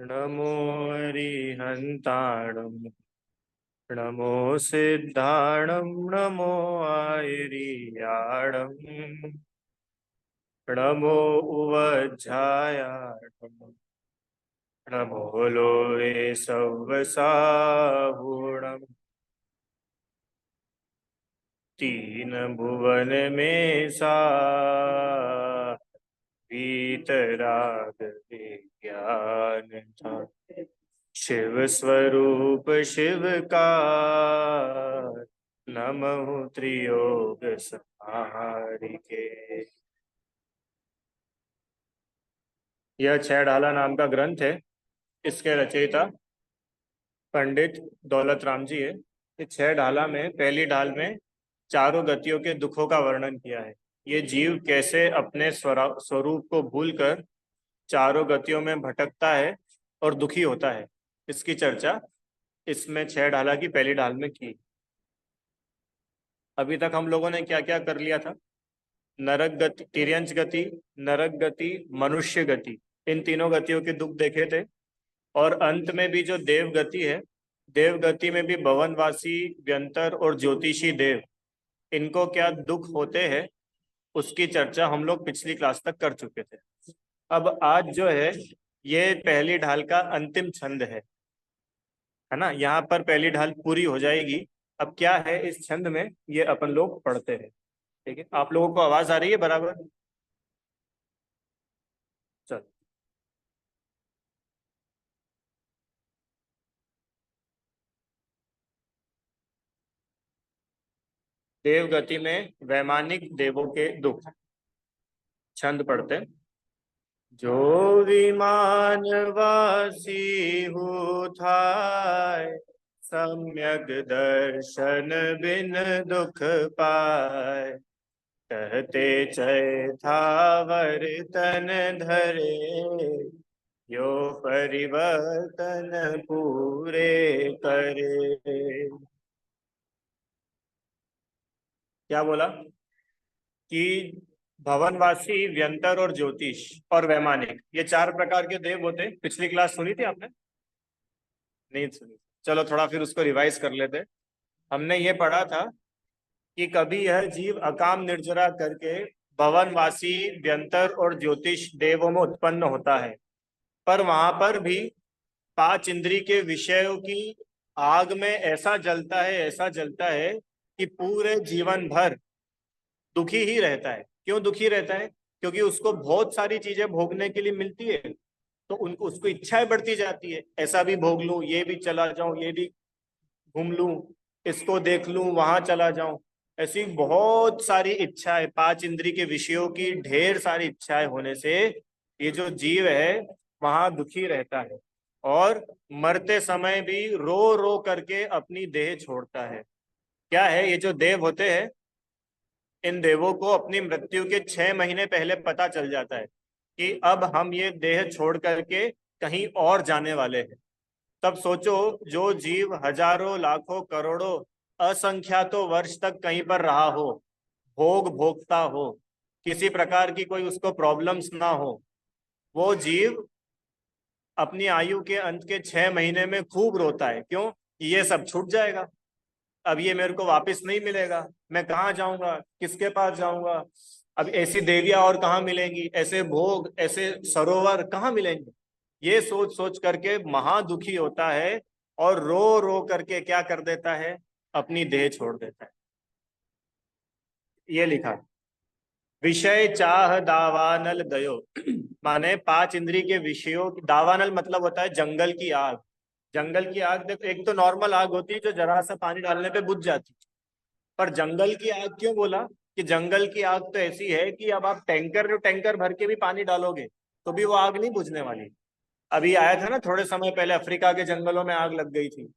नमो अरिहन्ताणं नमो सिद्धाणं नमो आयर्याणं नमो उवज्झायाणं नमो लोये सव्वसाहुणं तीन भुवन में सा वीतराग विज्ञान था। शिव स्वरूप शिव का नमः त्रियोग संहारिके। यह छह ढाला नाम का ग्रंथ है। इसके रचयिता पंडित दौलत राम जी है। ये छह ढाला में पहली ढाल में चारों गतियों के दुखों का वर्णन किया है। ये जीव कैसे अपने स्वरूप को भूलकर चारों गतियों में भटकता है और दुखी होता है, इसकी चर्चा इसमें छह ढाला की पहली ढाल में की। अभी तक हम लोगों ने क्या क्या कर लिया था? नरक गति, तिर्यंच गति, नरक गति, मनुष्य गति, इन तीनों गतियों के दुख देखे थे। और अंत में भी जो देव गति है, देव गति में भी भवनवासी, व्यंतर और ज्योतिषी देव, इनको क्या दुख होते हैं, उसकी चर्चा हम लोग पिछली क्लास तक कर चुके थे। अब आज जो है ये पहली ढाल का अंतिम छंद है ना। यहाँ पर पहली ढाल पूरी हो जाएगी। अब क्या है इस छंद में, ये अपन लोग पढ़ते हैं। ठीक है, आप लोगों को आवाज आ रही है बराबर? चल। देव गति में वैमानिक देवों के दुख, छंद पढ़ते हैं। जो विमान वासी हो थाय, सम्यक दर्शन बिन दुख पाय। कहते चय थावर तन धरे, यो परिवर्तन पूरे करे। क्या बोला कि भवनवासी, व्यंतर और ज्योतिष और वैमानिक, ये चार प्रकार के देव होते हैं। पिछली क्लास सुनी थी आपने? नहीं सुनी? चलो थोड़ा फिर उसको रिवाइज कर लेते हैं। हमने ये पढ़ा था कि कभी यह जीव अकाम निर्जरा करके भवनवासी, व्यंतर और ज्योतिष देवों में उत्पन्न होता है, पर वहां पर भी पांच इंद्री के विषयों की आग में ऐसा जलता है, ऐसा जलता है कि पूरे जीवन भर दुखी ही रहता है। क्यों दुखी रहता है? क्योंकि उसको बहुत सारी चीजें भोगने के लिए मिलती है, तो उनको उसको इच्छाएं बढ़ती जाती है। ऐसा भी भोग लूं, ये भी चला जाऊं, ये भी घूम लूं, इसको देख लूं, वहां चला जाऊं। ऐसी बहुत सारी इच्छाएं, पांच इंद्री के विषयों की ढेर सारी इच्छाएं होने से ये जो जीव है वहां दुखी रहता है, और मरते समय भी रो रो करके अपनी देह छोड़ता है। क्या है, ये जो देव होते हैं, इन देवों को अपनी मृत्यु के 6 महीने पहले पता चल जाता है कि अब हम ये देह छोड़ करके कहीं और जाने वाले हैं। तब सोचो, जो जीव हजारों लाखों करोड़ों असंख्यातों वर्ष तक कहीं पर रहा हो, भोग भोगता हो, किसी प्रकार की कोई उसको प्रॉब्लम्स ना हो, वो जीव अपनी आयु के अंत के 6 महीने में खूब रोता है। क्यों? ये सब छूट जाएगा, अब ये मेरे को वापस नहीं मिलेगा, मैं कहाँ जाऊंगा, किसके पास जाऊंगा? अब ऐसी देवियां और कहाँ मिलेंगी, ऐसे भोग, ऐसे सरोवर कहाँ मिलेंगे? ये सोच सोच करके महा दुखी होता है, और रो रो करके क्या कर देता है, अपनी देह छोड़ देता है। ये लिखा, विषय चाह दावानल गयो। माने पांच इंद्री के विषयों, दावानल मतलब होता है जंगल की आग। जंगल की आग देखो, एक तो नॉर्मल आग होती है जो जरा सा पानी डालने पे बुझ जाती है, पर जंगल की आग क्यों बोला? कि जंगल की आग तो ऐसी है कि अब आप टैंकर टैंकर भर के भी पानी डालोगे तो भी वो आग नहीं बुझने वाली। अभी आया था ना थोड़े समय पहले, अफ्रीका के जंगलों में आग लग गई थी।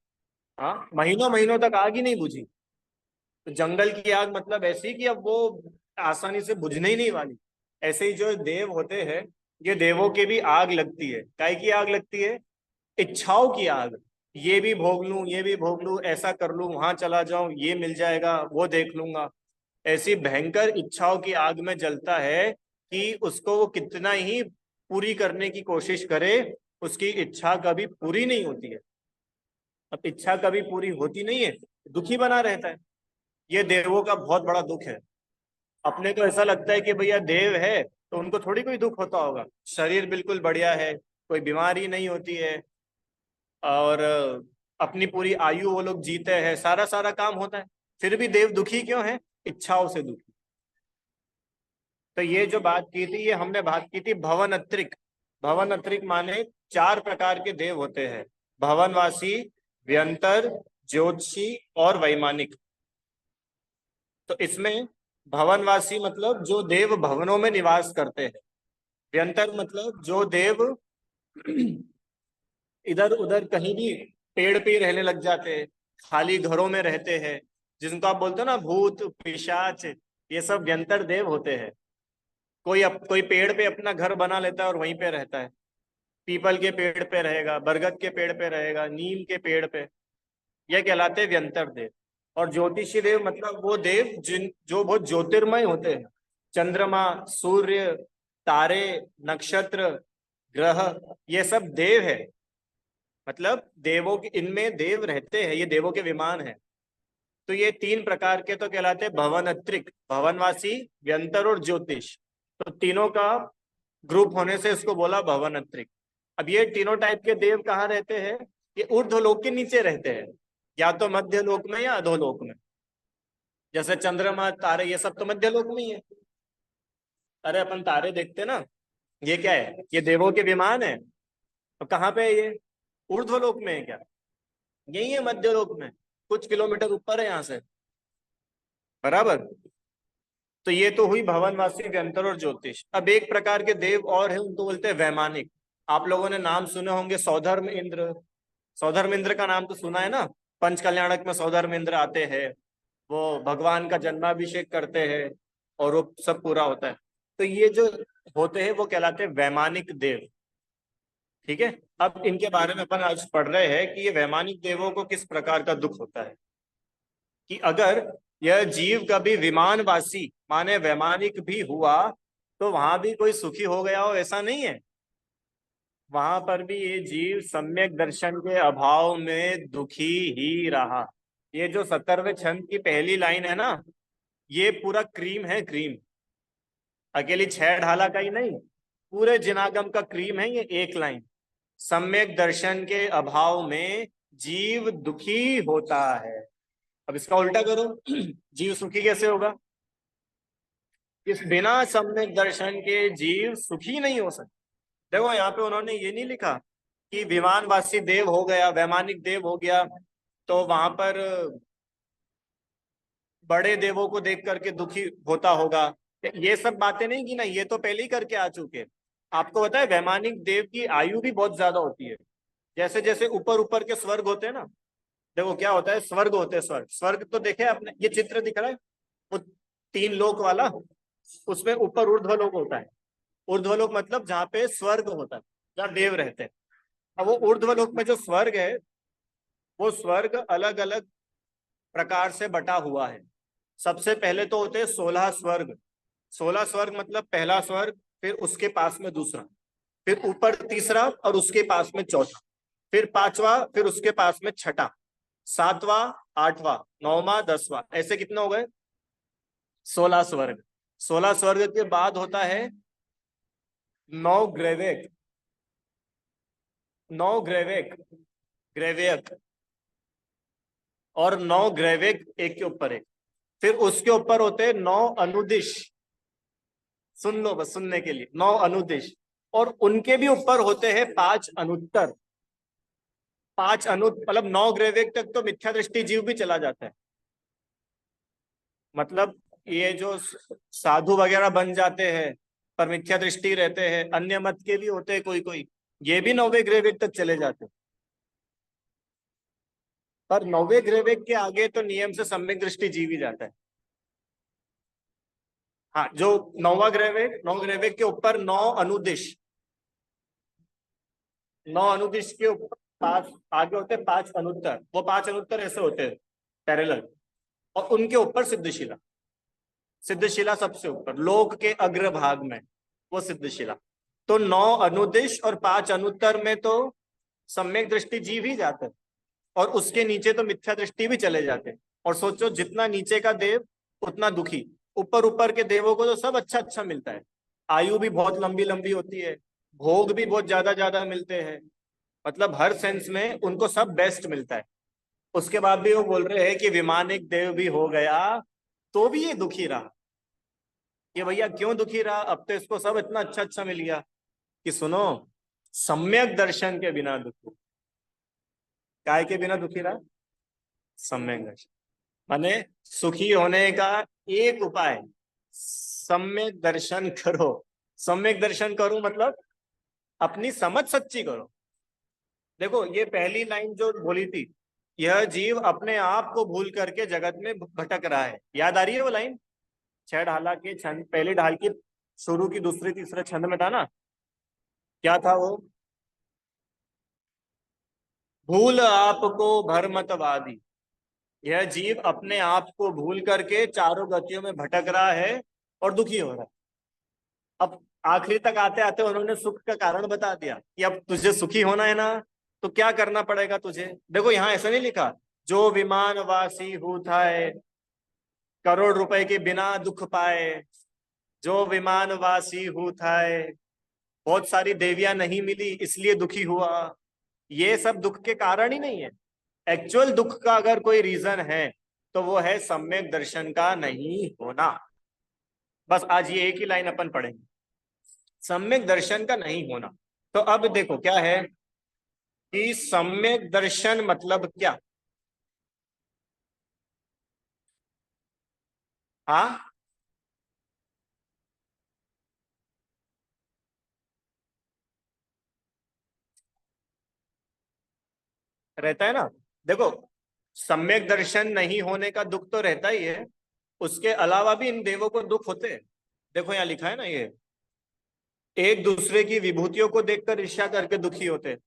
हाँ, महीनों महीनों तक आग ही नहीं बुझी। तो जंगल की आग मतलब ऐसी कि अब वो आसानी से बुझने ही नहीं वाली। ऐसे ही जो देव होते हैं, ये देवों की भी आग लगती है। काय की आग लगती है? इच्छाओं की आग। ये भी भोग लूं, ये भी भोग लूं, ऐसा कर लूं, वहां चला जाऊं, ये मिल जाएगा, वो देख लूंगा। ऐसी भयंकर इच्छाओं की आग में जलता है कि उसको वो कितना ही पूरी करने की कोशिश करे, उसकी इच्छा कभी पूरी नहीं होती है। अब इच्छा कभी पूरी होती नहीं है, दुखी बना रहता है। ये देवों का बहुत बड़ा दुख है। अपने को ऐसा लगता है कि भैया देव है तो उनको थोड़ी कोई दुख होता होगा, शरीर बिल्कुल बढ़िया है, कोई बीमारी नहीं होती है, और अपनी पूरी आयु वो लोग जीते हैं, सारा सारा काम होता है, फिर भी देव दुखी क्यों है? इच्छाओं से दुखी। तो ये जो बात की थी, ये हमने बात की थी भवन अत्रिक। भवन अत्रिक माने चार प्रकार के देव होते हैं: भवनवासी, व्यंतर, ज्योतिषी और वैमानिक। तो इसमें भवनवासी मतलब जो देव भवनों में निवास करते हैं। व्यंतर मतलब जो देव इधर उधर कहीं भी पेड़ पे ही रहने लग जाते हैं, खाली घरों में रहते हैं, जिनको आप बोलते हो ना भूत पिशाच, ये सब व्यंतर देव होते हैं। कोई पेड़ पे अपना घर बना लेता है और वहीं पे रहता है। पीपल के पेड़ पे रहेगा, बरगद के पेड़ पे रहेगा, नीम के पेड़ पे। यह कहलाते हैं व्यंतर देव। और ज्योतिषी देव मतलब वो देव जिन जो बहुत ज्योतिर्मय होते हैं। चंद्रमा, सूर्य, तारे, नक्षत्र, ग्रह, ये सब देव है। मतलब देवों के इनमें देव रहते हैं, ये देवों के विमान है। तो ये तीन प्रकार के तो कहलाते हैं भवन अत्रिक, भवनवासी, व्यंतर और ज्योतिष। तो तीनों का ग्रुप होने से इसको बोला भवन अत्रिक। अब ये तीनों टाइप के देव कहाँ रहते हैं? ये ऊर्ध्वलोक के नीचे रहते हैं, या तो मध्य लोक में या अधोलोक में। जैसे चंद्रमा, तारे, ये सब तो मध्य लोक में ही है। अरे अपन तारे देखते ना, ये क्या है? ये देवों के विमान है। तो कहाँ पे है ये? ऊर्ध्वलोक में है क्या? यही है मध्य लोक में, कुछ किलोमीटर ऊपर है यहाँ से। बराबर। तो ये तो हुई भवनवासी, व्यंतर और ज्योतिष। अब एक प्रकार के देव और है, उनको बोलते हैं वैमानिक। आप लोगों ने नाम सुने होंगे, सौधर्म इंद्र। सौधर्म इंद्र का नाम तो सुना है ना? पंच कल्याणक में सौधर्म इंद्र आते हैं, वो भगवान का जन्माभिषेक करते हैं और वो सब पूरा होता है। तो ये जो होते हैं वो कहलाते हैं वैमानिक देव। ठीक है। अब इनके बारे में अपन आज पढ़ रहे हैं कि ये वैमानिक देवों को किस प्रकार का दुख होता है। कि अगर यह जीव कभी विमानवासी माने वैमानिक भी हुआ तो वहां भी कोई सुखी हो गया हो, ऐसा नहीं है। वहां पर भी ये जीव सम्यक दर्शन के अभाव में दुखी ही रहा। ये जो 17वें छंद की पहली लाइन है ना, ये पूरा क्रीम है, क्रीम। अकेली छह ढाला का ही नहीं, पूरे जिनागम का क्रीम है ये एक लाइन। सम्यक दर्शन के अभाव में जीव दुखी होता है। अब इसका उल्टा करो, जीव सुखी कैसे होगा? इस बिना सम्यक दर्शन के जीव सुखी नहीं हो सकते। देखो यहाँ पे उन्होंने ये नहीं लिखा कि विमानवासी देव हो गया, वैमानिक देव हो गया तो वहां पर बड़े देवों को देख करके दुखी होता होगा। ये सब बातें नहीं की ना, ये तो पहले ही करके आ चुके। आपको पता है वैमानिक देव की आयु भी बहुत ज्यादा होती है। जैसे जैसे ऊपर ऊपर के स्वर्ग होते हैं ना, देखो क्या होता है, स्वर्ग होते हैं, स्वर्ग स्वर्ग तो देखे आपने, ये चित्र दिख रहा है वो तीन लोक वाला, उसमें ऊपर ऊर्ध्वलोक होता है। ऊर्ध्वलोक मतलब जहाँ पे स्वर्ग होता है, जहाँ देव रहते हैं। अब वो ऊर्ध्वलोक में जो स्वर्ग है, वो स्वर्ग अलग अलग प्रकार से बटा हुआ है। सबसे पहले तो होते हैं 16 स्वर्ग। 16 स्वर्ग मतलब पहला स्वर्ग, फिर उसके पास में दूसरा, फिर ऊपर तीसरा और उसके पास में चौथा, फिर पांचवा, फिर उसके पास में छठा, सातवां, आठवां, नौवां, दसवां, ऐसे कितने हो गए? 16 स्वर्ग। 16 स्वर्ग के बाद होता है 9 ग्रेवेक। 9 ग्रेवेक, ग्रेवेक, और 9 ग्रेवेक एक के ऊपर एक। फिर उसके ऊपर होते हैं 9 अनुदिश। सुन लो बस सुनने के लिए, 9 अनुदिश। और उनके भी ऊपर होते हैं 5 अनुत्तर। 5 मतलब 9 ग्रेवेक तक तो मिथ्या दृष्टि जीव भी चला जाता है। मतलब ये जो साधु वगैरह बन जाते हैं पर मिथ्या दृष्टि रहते हैं, अन्य मत के भी होते हैं कोई कोई, ये भी 9वें ग्रेवेक तक चले जाते हैं। पर 9वें ग्रेवेक के आगे तो नियम से सम्यक दृष्टि जीव ही जाता है। हाँ, जो 9वां ग्रेवेक, 9 ग्रेवेक के ऊपर 9 अनुदिश। 9 अनुदिश के ऊपर 5 आगे होते हैं 5 अनुत्तर। वो 5 अनुत्तर ऐसे होते हैं पैरेलल, और उनके ऊपर सिद्धशिला। सिद्धशिला सबसे ऊपर लोक के अग्र भाग में, वो सिद्धशिला। तो 9 अनुदिश और 5 अनुत्तर में तो सम्यक दृष्टि जीव ही जाते हैं, और उसके नीचे तो मिथ्या दृष्टि भी चले जाते हैं। और सोचो, जितना नीचे का देव उतना दुखी, ऊपर ऊपर के देवों को तो सब अच्छा अच्छा मिलता है, आयु भी बहुत लंबी लंबी होती है, भोग भी बहुत ज्यादा ज्यादा मिलते हैं, मतलब हर सेंस में उनको सब बेस्ट मिलता है। उसके बाद भी वो बोल रहे हैं कि विमानिक देव भी हो गया तो भी ये दुखी रहा। ये भैया क्यों दुखी रहा? अब तो इसको सब इतना अच्छा अच्छा मिल गया। कि सुनो, सम्यक दर्शन के बिना दुखी। काय के बिना दुखी रहा? सम्यक दर्शन। माने सुखी होने का एक उपाय, सम्यक दर्शन करो। सम्यक दर्शन करो मतलब अपनी समझ सच्ची करो। देखो, ये पहली लाइन जो बोली थी, यह जीव अपने आप को भूल करके जगत में भटक रहा है, याद आ रही है वो लाइन? 6 ढाला के छंद, पहले ढाल की शुरू की दूसरे तीसरे छंद में था ना, क्या था वो? भूल आपको भरमतवादी। यह जीव अपने आप को भूल करके चारों गतियों में भटक रहा है और दुखी हो रहा है। अब आखिरी तक आते आते उन्होंने सुख का कारण बता दिया कि अब तुझे सुखी होना है ना, तो क्या करना पड़ेगा तुझे। देखो, यहां ऐसा नहीं लिखा जो विमान वासी हूँ थाए, करोड़ रुपए के बिना दुख पाए। जो विमान वासी हूँ थाए, बहुत सारी देवियां नहीं मिली इसलिए दुखी हुआ, ये सब दुख के कारण ही नहीं है। एक्चुअल दुख का अगर कोई रीजन है तो वो है सम्यक दर्शन का नहीं होना। बस आज ये एक ही लाइन अपन पढ़ेंगे, सम्यक दर्शन का नहीं होना। तो अब देखो क्या है कि सम्यक दर्शन मतलब क्या। हाँ, रहता है ना। देखो, सम्यक दर्शन नहीं होने का दुख तो रहता ही है, उसके अलावा भी इन देवों को दुख होते हैं। देखो यहाँ लिखा है ना, ये एक दूसरे की विभूतियों को देखकर ईर्ष्या करके दुखी होते हैं।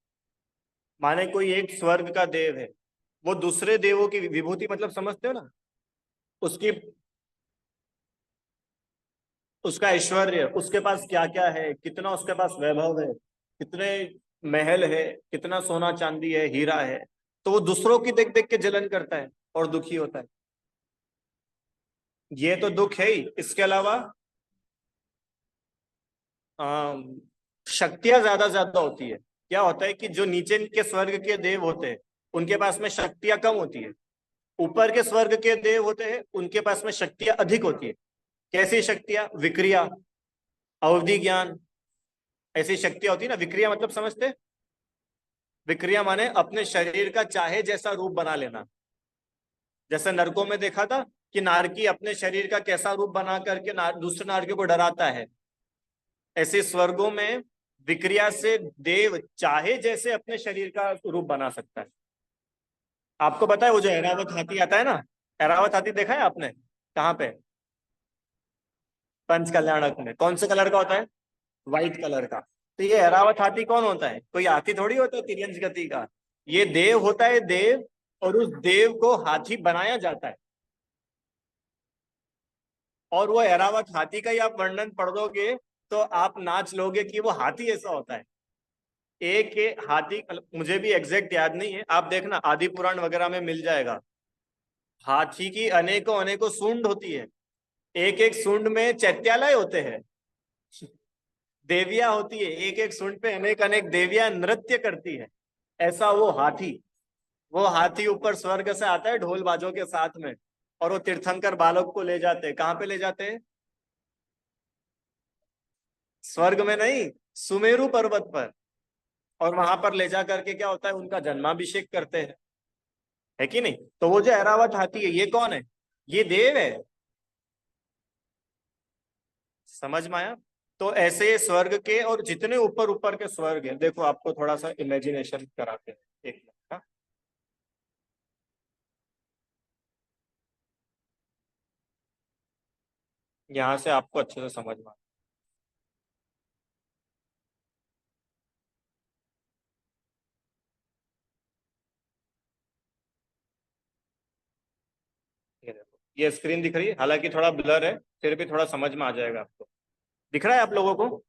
माने कोई एक स्वर्ग का देव है, वो दूसरे देवों की विभूति मतलब समझते हो ना, उसकी, उसका ऐश्वर्य, उसके पास क्या क्या है, कितना उसके पास वैभव है, कितने महल है, कितना सोना चांदी है, हीरा है, तो वो दूसरों की देख देख के जलन करता है और दुखी होता है। ये तो दुख है ही। इसके अलावा अम, शक्तियां ज्यादा ज्यादा होती है। क्या होता है कि जो नीचे के स्वर्ग के देव होते हैं उनके पास में शक्तियां कम होती है, ऊपर के स्वर्ग के देव होते हैं उनके पास में शक्तियां अधिक होती है। कैसी शक्तियां? विक्रिया, अवधि ज्ञान, ऐसी शक्तियां होती है ना। विक्रिया मतलब समझते? विक्रिया माने अपने शरीर का चाहे जैसा रूप बना लेना। जैसे नरकों में देखा था कि नारकी अपने शरीर का कैसा रूप बना करके दूसरे नारकियों को डराता है, ऐसे स्वर्गों में विक्रिया से देव चाहे जैसे अपने शरीर का रूप बना सकता है। आपको पता है वो जो एरावत हाथी आता है ना, एरावत हाथी देखा है आपने? कहाँ पे? पंच कल्याणक में। कौन से कलर का होता है? व्हाइट कलर का। तो ये एरावत हाथी कौन होता है? कोई हाथी थोड़ी होता है तिरंज गति का, ये देव होता है, देव। और उस देव को हाथी बनाया जाता है, और वो एरावत हाथी का ही आप वर्णन पढ़ दोगे तो आप नाच लोगे कि वो हाथी ऐसा होता है। एक हाथी, मुझे भी एग्जैक्ट याद नहीं है, आप देखना आदि पुराण वगैरह में मिल जाएगा। हाथी की अनेकों अनेकों सूंड होती है, एक एक सूंड में चैत्यालय होते हैं, देवियां होती है, एक एक सूंड पे अनेक अनेक देवियां नृत्य करती है। ऐसा वो हाथी ऊपर स्वर्ग से आता है ढोल बाजों के साथ में, और वो तीर्थंकर बालक को ले जाते हैं। कहाँ पे ले जाते हैं? स्वर्ग में नहीं, सुमेरु पर्वत पर। और वहां पर ले जा करके क्या होता है, उनका जन्माभिषेक करते हैं, है कि नहीं? तो वो जो ऐरावत हाथी है, ये कौन है? ये देव है। समझ में आया? तो ऐसे स्वर्ग के और जितने ऊपर ऊपर के स्वर्ग हैं, देखो आपको थोड़ा सा इमेजिनेशन कराते हैं, एक मिनट हाँ? यहाँ से आपको अच्छे से समझ में ये देखो, ये स्क्रीन दिख रही है, हालांकि थोड़ा ब्लर है, फिर भी थोड़ा समझ में आ जाएगा आपको। दिख रहा है आप लोगों को?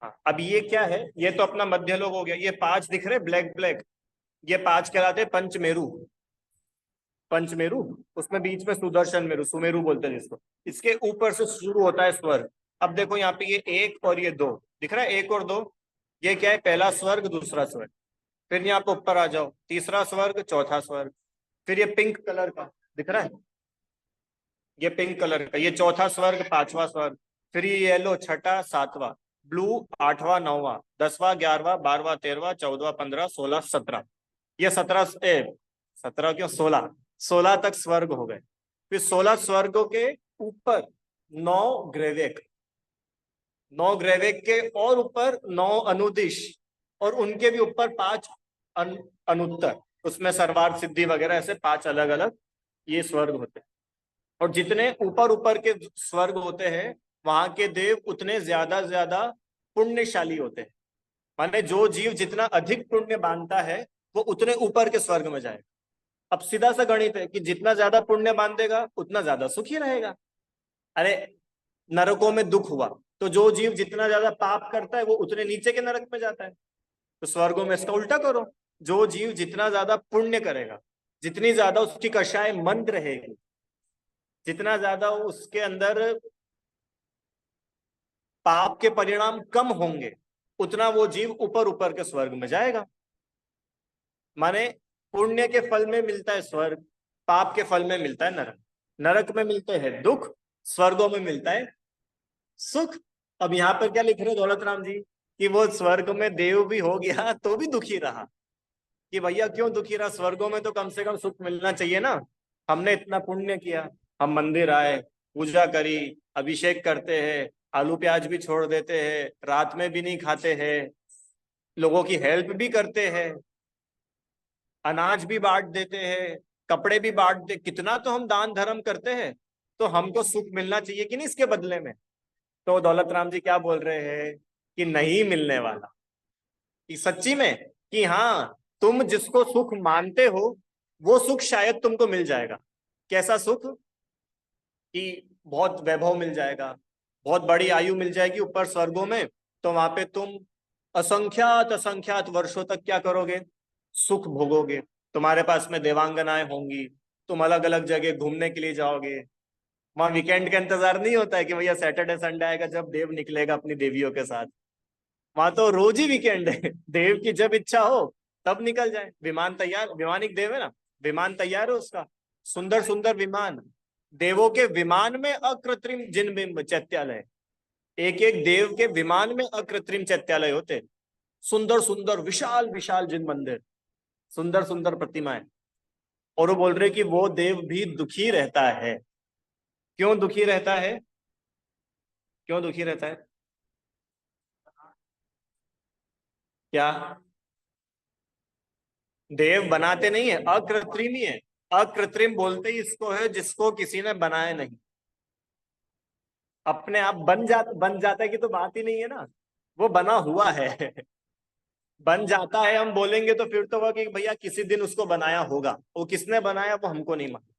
हाँ, अब ये क्या है, ये तो अपना मध्य लोक हो गया। ये पांच दिख रहे ब्लैक ब्लैक, ये पांच कहलाते हैं पंचमेरु। पंचमेरु, उसमें बीच में सुदर्शन मेरु, सुमेरु बोलते हैं जिसको। इसके ऊपर से शुरू होता है स्वर्ग। अब देखो यहाँ पे ये एक और ये दो दिख रहा है, एक और दो। ये क्या है, पहला स्वर्ग दूसरा स्वर्ग। फिर यहाँ पे ऊपर आ जाओ, तीसरा स्वर्ग चौथा स्वर्ग। फिर ये पिंक कलर का दिख रहा है, ये पिंक कलर का, ये चौथा स्वर्ग पांचवा स्वर्ग। फिर ये येलो छठा सातवां, ब्लू आठवां नौवां, 10वां 11वां 12वां 13वां 14वां 15 16 17। ये 17 क्यों, 16 तक स्वर्ग हो गए। फिर 16 स्वर्गों के ऊपर 9 ग्रेवेक, 9 ग्रेवेक के और ऊपर 9 अनुदिश, और उनके भी ऊपर 5 अनुत्तर। उसमें सर्वार्थ सिद्धि वगैरह ऐसे 5 अलग अलग ये स्वर्ग होते हैं। और जितने ऊपर ऊपर के स्वर्ग होते हैं, वहां के देव उतने ज्यादा ज्यादा पुण्यशाली होते हैं। माने जो जीव जितना अधिक पुण्य बांधता है, वो उतने ऊपर के स्वर्ग में जाएगा। अब सीधा सा गणित है कि जितना ज्यादा पुण्य बांधेगा उतना ज्यादा सुखी रहेगा। अरे, नरकों में दुख हुआ, तो जो जीव जितना ज्यादा पाप करता है वो उतने नीचे के नरक में जाता है। तो स्वर्गों में इसका उल्टा करो, जो जीव जितना ज्यादा पुण्य करेगा, जितनी ज्यादा उसकी कषाय मंद रहेगी, जितना ज्यादा उसके अंदर पाप के परिणाम कम होंगे, उतना वो जीव ऊपर ऊपर के स्वर्ग में जाएगा। माने पुण्य के फल में मिलता है स्वर्ग, पाप के फल में मिलता है नरक। नरक में मिलते हैं दुख, स्वर्गों में मिलता है सुख। अब यहाँ पर क्या लिख रहे हो दौलत राम जी, कि वो स्वर्ग में देव भी हो गया तो भी दुखी रहा। कि भैया क्यों दुखी रहा, स्वर्गों में तो कम से कम सुख मिलना चाहिए ना। हमने इतना पुण्य किया, हम मंदिर आए, पूजा करी, अभिषेक करते हैं, आलू प्याज भी छोड़ देते हैं, रात में भी नहीं खाते हैं, लोगों की हेल्प भी करते हैं, अनाज भी बांट देते हैं, कपड़े भी बांट दे, कितना तो हम दान धर्म करते हैं। तो हमको सुख मिलना चाहिए कि नहीं इसके बदले में। तो दौलत राम जी क्या बोल रहे हैं, कि नहीं मिलने वाला। कि सच्ची में, कि हाँ, तुम जिसको सुख मानते हो वो सुख शायद तुमको मिल जाएगा। कैसा सुख, कि बहुत वैभव मिल जाएगा, बहुत बड़ी आयु मिल जाएगी ऊपर स्वर्गों में। तो वहां पे तुम असंख्यात असंख्यात वर्षों तक क्या करोगे, सुख भोगोगे। तुम्हारे पास में देवांगनाएं होंगी, तुम अलग अलग जगह घूमने के लिए जाओगे। वहां वीकेंड का इंतजार नहीं होता है कि भैया सैटरडे संडे आएगा जब देव निकलेगा अपनी देवियों के साथ। वहां तो रोज ही वीकेंड है। देव की जब इच्छा हो तब निकल जाए। विमान तैयार, विमानिक देव है ना, विमान तैयार है उसका, सुंदर सुंदर विमान। देवों के विमान में अकृत्रिम जिन बिंब चैत्यालय, एक एक देव के विमान में अकृत्रिम चैत्यालय होते, सुंदर सुंदर विशाल विशाल जिन मंदिर, सुंदर सुंदर प्रतिमाएं। और वो बोल रहे कि वो देव भी दुखी रहता है। क्यों दुखी रहता है, क्यों दुखी रहता है, क्या, देव बनाते नहीं है, अकृत्रिम ही है। अकृत्रिम बोलते ही इसको है जिसको किसी ने बनाया नहीं। अपने आप बन जाता है कि तो बात ही नहीं है ना, वो बना हुआ है। बन जाता है हम बोलेंगे तो फिर तो वो कि भैया किसी दिन उसको बनाया होगा, वो किसने बनाया वो हमको नहीं मालूम।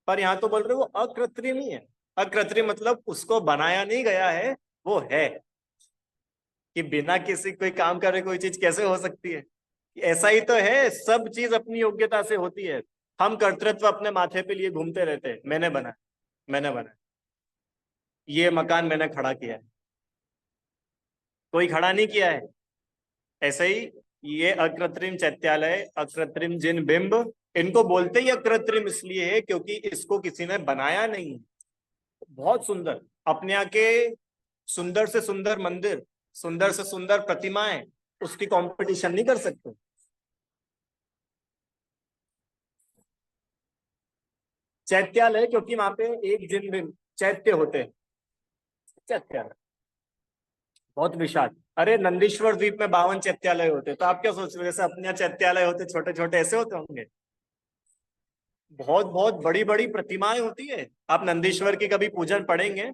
पर यहाँ तो बोल रहे वो अकृत्रिम ही है। अकृत्रिम मतलब उसको बनाया नहीं गया है, वो है। कि बिना किसी कोई काम करे कोई चीज कैसे हो सकती है। ऐसा ही तो है, सब चीज अपनी योग्यता से होती है। हम कर्तृत्व अपने माथे पे लिए घूमते रहते हैं, मैंने बनाया, मैंने बनाया, ये मकान मैंने खड़ा किया है। कोई खड़ा नहीं किया है। ऐसे ही ये अकृत्रिम चैत्यालय, अकृत्रिम जिन बिंब, इनको बोलते ही अकृत्रिम इसलिए है क्योंकि इसको किसी ने बनाया नहीं। बहुत सुंदर, अपने यहाँ के सुंदर से सुंदर मंदिर, सुंदर से सुंदर प्रतिमाएं, उसकी कंपटीशन नहीं कर सकते। चैत्यालय क्योंकि वहां पे एक जिन बिंब चैत्य होते हैं। चैत्यालय बहुत विशाल। अरे नंदीश्वर द्वीप में 52 चैत्यालय होते, तो आप क्या सोच रहे हो जैसे अपने यहाँ चैत्यालय होते छोटे छोटे ऐसे होते होंगे। बहुत बहुत बड़ी बड़ी प्रतिमाएं होती है। आप नंदीश्वर की कभी पूजन पढ़ेंगे,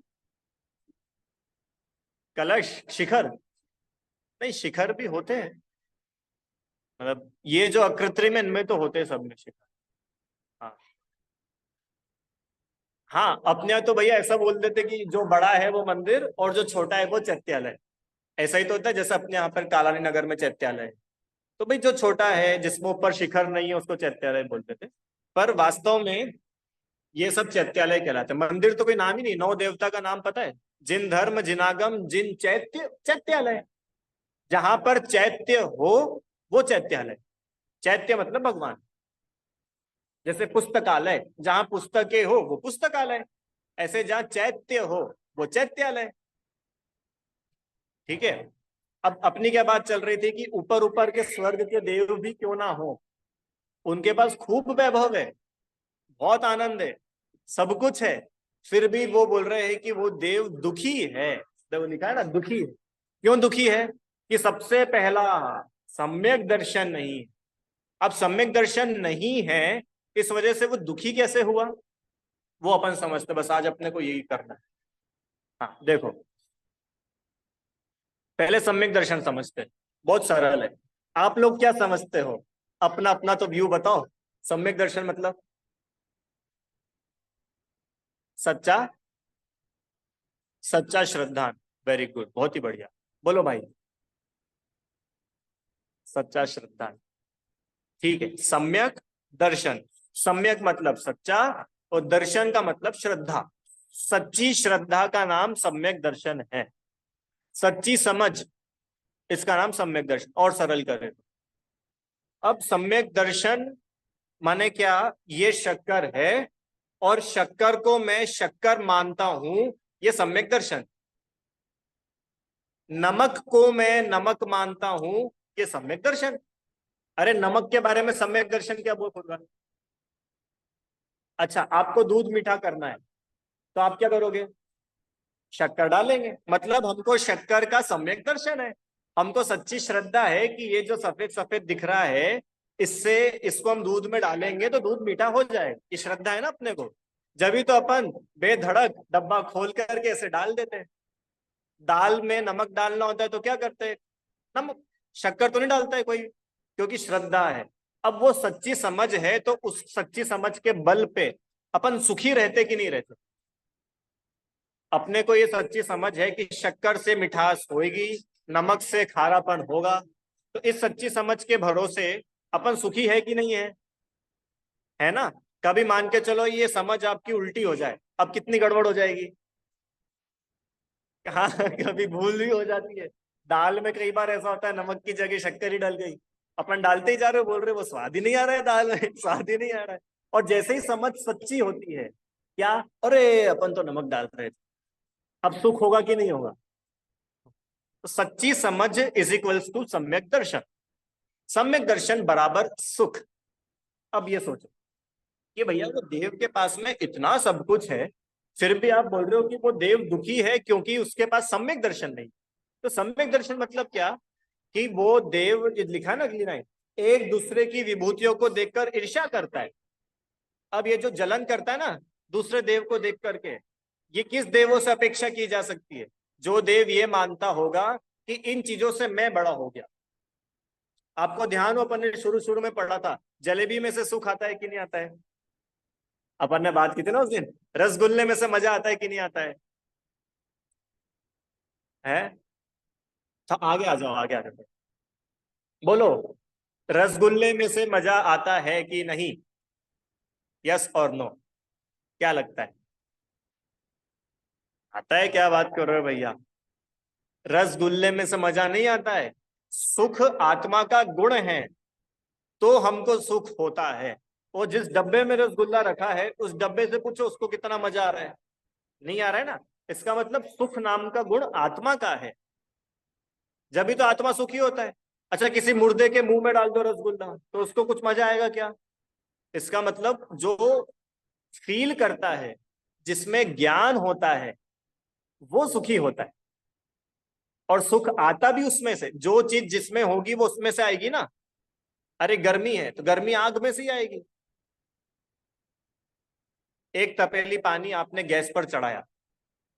कलश शिखर, नहीं शिखर भी होते हैं। मतलब ये जो अकृत्रिम है इनमें तो होते हैं सब में शिखर। हाँ, हाँ, अपने यहाँ तो भैया ऐसा बोल देते कि जो बड़ा है वो मंदिर और जो छोटा है वो चैत्यालय। ऐसा ही तो होता है, जैसे अपने यहाँ पर कालानी नगर में चैत्यालय है, तो भाई जो छोटा है जिसमें ऊपर शिखर नहीं है उसको चैत्यालय बोलते थे, पर वास्तव में ये सब चैत्यालय कहलाते हैं। मंदिर तो कोई नाम ही नहीं, नौ देवता का नाम पता है? जिन धर्म जिनागम जिन चैत्य, चैत्यालय। जहां पर चैत्य हो वो चैत्यालय। चैत्य मतलब भगवान। जैसे पुस्तकालय, जहां पुस्तकें हो वो पुस्तकालय, ऐसे जहां चैत्य हो वो चैत्यालय। ठीक है। अब अपनी क्या बात चल रही थी कि ऊपर ऊपर के स्वर्ग के देव भी क्यों ना हो, उनके पास खूब वैभव है, बहुत आनंद है, सब कुछ है, फिर भी वो बोल रहे हैं कि वो देव दुखी है। देखो लिखा है ना, दुखी है। क्यों दुखी है? कि सबसे पहला सम्यक दर्शन नहीं है। अब सम्यक दर्शन नहीं है, इस वजह से वो दुखी कैसे हुआ, वो अपन समझते। बस आज अपने को यही करना है। हाँ देखो, पहले सम्यक दर्शन समझते हैं, बहुत सरल है। आप लोग क्या समझते हो? अपना अपना तो व्यू बताओ। सम्यक दर्शन मतलब सच्चा, सच्चा श्रद्धा। वेरी गुड, बहुत ही बढ़िया। बोलो भाई। सच्चा श्रद्धा। ठीक है, सम्यक दर्शन। सम्यक मतलब सच्चा, और दर्शन का मतलब श्रद्धा। सच्ची श्रद्धा का नाम सम्यक दर्शन है। सच्ची समझ, इसका नाम सम्यक दर्शन। और सरल करें तो, अब सम्यक दर्शन माने क्या? ये शक्कर है और शक्कर को मैं शक्कर मानता हूं, ये सम्यक दर्शन। नमक को मैं नमक मानता हूं, ये सम्यक दर्शन। अरे नमक के बारे में सम्यक दर्शन क्या बोल रहा है? अच्छा, आपको दूध मीठा करना है तो आप क्या करोगे? शक्कर डालेंगे, मतलब हमको शक्कर का सम्यक दर्शन है। हमको सच्ची श्रद्धा है कि ये जो सफेद सफेद दिख रहा है, इससे इसको हम दूध में डालेंगे तो दूध मीठा हो जाए, ये श्रद्धा है ना अपने को। जब भी तो अपन बेधड़क डब्बा खोल करके ऐसे डाल देते हैं। दाल में नमक डालना होता है तो क्या करते हैं? नमक, शक्कर तो नहीं डालता है कोई, क्योंकि श्रद्धा है। अब वो सच्ची समझ है, तो उस सच्ची समझ के बल पे अपन सुखी रहते कि नहीं रहते? अपने को ये सच्ची समझ है कि शक्कर से मिठास होगी, नमक से खारापन होगा, तो इस सच्ची समझ के भरोसे अपन सुखी है कि नहीं है? है ना? कभी मान के चलो ये समझ आपकी उल्टी हो जाए, अब कितनी गड़बड़ हो जाएगी। हाँ कभी भूल भी हो जाती है। दाल में कई बार ऐसा होता है, नमक की जगह शक्कर ही डल गई, अपन डालते ही जा रहे हो, बोल रहे हो वो स्वाद ही नहीं आ रहा है दाल में स्वाद ही नहीं आ रहा है। और जैसे ही समझ सच्ची होती है, क्या, अरे अपन तो नमक डाल रहे थे, अब सुख होगा कि नहीं होगा? तो सच्ची समझ इज इक्वल्स टू सम्यक दर्शन। सम्यक दर्शन बराबर सुख। अब ये सोचो कि भैया वो देव के पास में इतना सब कुछ है, फिर भी आप बोल रहे हो कि वो देव दुखी है क्योंकि उसके पास सम्यक दर्शन नहीं। तो सम्यक दर्शन मतलब क्या? कि वो देव, ये लिखा है ना अगली लाइन, एक दूसरे की विभूतियों को देखकर ईर्ष्या करता है। अब ये जो जलन करता है ना दूसरे देव को देख करके, ये किस देवों से अपेक्षा की जा सकती है? जो देव ये मानता होगा कि इन चीजों से मैं बड़ा हो गया। आपको ध्यान हो, अपन ने शुरू शुरू में पढ़ा था, जलेबी में से सुख आता है कि नहीं आता है? अपन ने बात की थी ना उस दिन, रसगुल्ले में से मजा आता है कि नहीं आता है? है? तो आगे आ जाओ, आगे आ जाओ, बोलो। रसगुल्ले में से मजा आता है कि नहीं? यस और नो, क्या लगता है? आता है? क्या बात कर रहे हो भैया? रसगुल्ले में से मजा नहीं आता है। सुख आत्मा का गुण है, तो हमको सुख होता है। वो जिस डब्बे में रसगुल्ला रखा है उस डब्बे से पूछो उसको कितना मजा आ रहा है, नहीं आ रहा है ना? इसका मतलब सुख नाम का गुण आत्मा का है, जब भी तो आत्मा सुखी होता है। अच्छा, किसी मुर्दे के मुंह में डाल दो रसगुल्ला तो उसको कुछ मजा आएगा क्या? इसका मतलब जो फील करता है, जिसमें ज्ञान होता है, वो सुखी होता है। और सुख आता भी उसमें से, जो चीज जिसमें होगी वो उसमें से आएगी ना। अरे गर्मी है तो गर्मी आग में से ही आएगी। एक तपेली पानी आपने गैस पर चढ़ाया,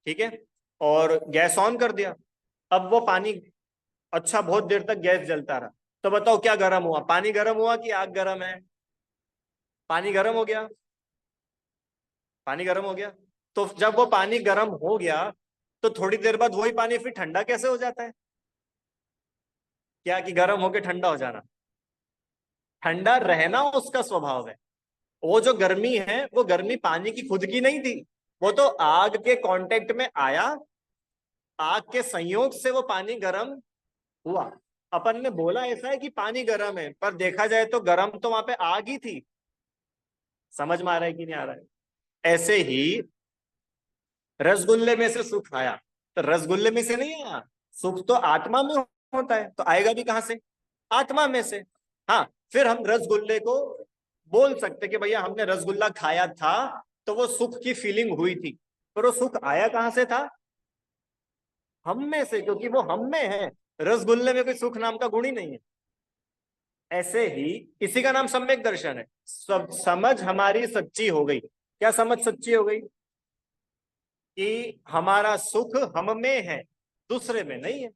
ठीक है, और गैस ऑन कर दिया। अब वो पानी, अच्छा बहुत देर तक गैस जलता रहा, तो बताओ क्या गर्म हुआ? पानी गर्म हुआ कि आग गर्म है? पानी गर्म हो गया, पानी गर्म हो गया। तो जब वो पानी गर्म हो गया, तो थोड़ी देर बाद वही पानी फिर ठंडा कैसे हो जाता है? क्या कि गर्म होके ठंडा हो जाना? ठंडा रहना उसका स्वभाव है। वो जो गर्मी है वो गर्मी पानी की खुद की नहीं थी, वो तो आग के कांटेक्ट में आया, आग के संयोग से वो पानी गर्म हुआ। अपन ने बोला ऐसा है कि पानी गर्म है, पर देखा जाए तो गर्म तो वहां पे आग ही थी। समझ में आ रहा है कि नहीं आ रहा है? ऐसे ही रसगुल्ले में से सुख आया, तो रसगुल्ले में से नहीं आया। सुख तो आत्मा में होता है, तो आएगा भी कहां से? आत्मा में से। हाँ, फिर हम रसगुल्ले को बोल सकते कि भैया हमने रसगुल्ला खाया था, तो वो सुख की फीलिंग हुई थी, पर वो सुख आया कहां से था? हम में से, क्योंकि वो हम में है। रसगुल्ले में कोई सुख नाम का गुण ही नहीं है। ऐसे ही इसी का नाम सम्यक दर्शन है। सब समझ हमारी सच्ची हो गई। क्या समझ सच्ची हो गई? कि हमारा सुख हम में है, दूसरे में नहीं है।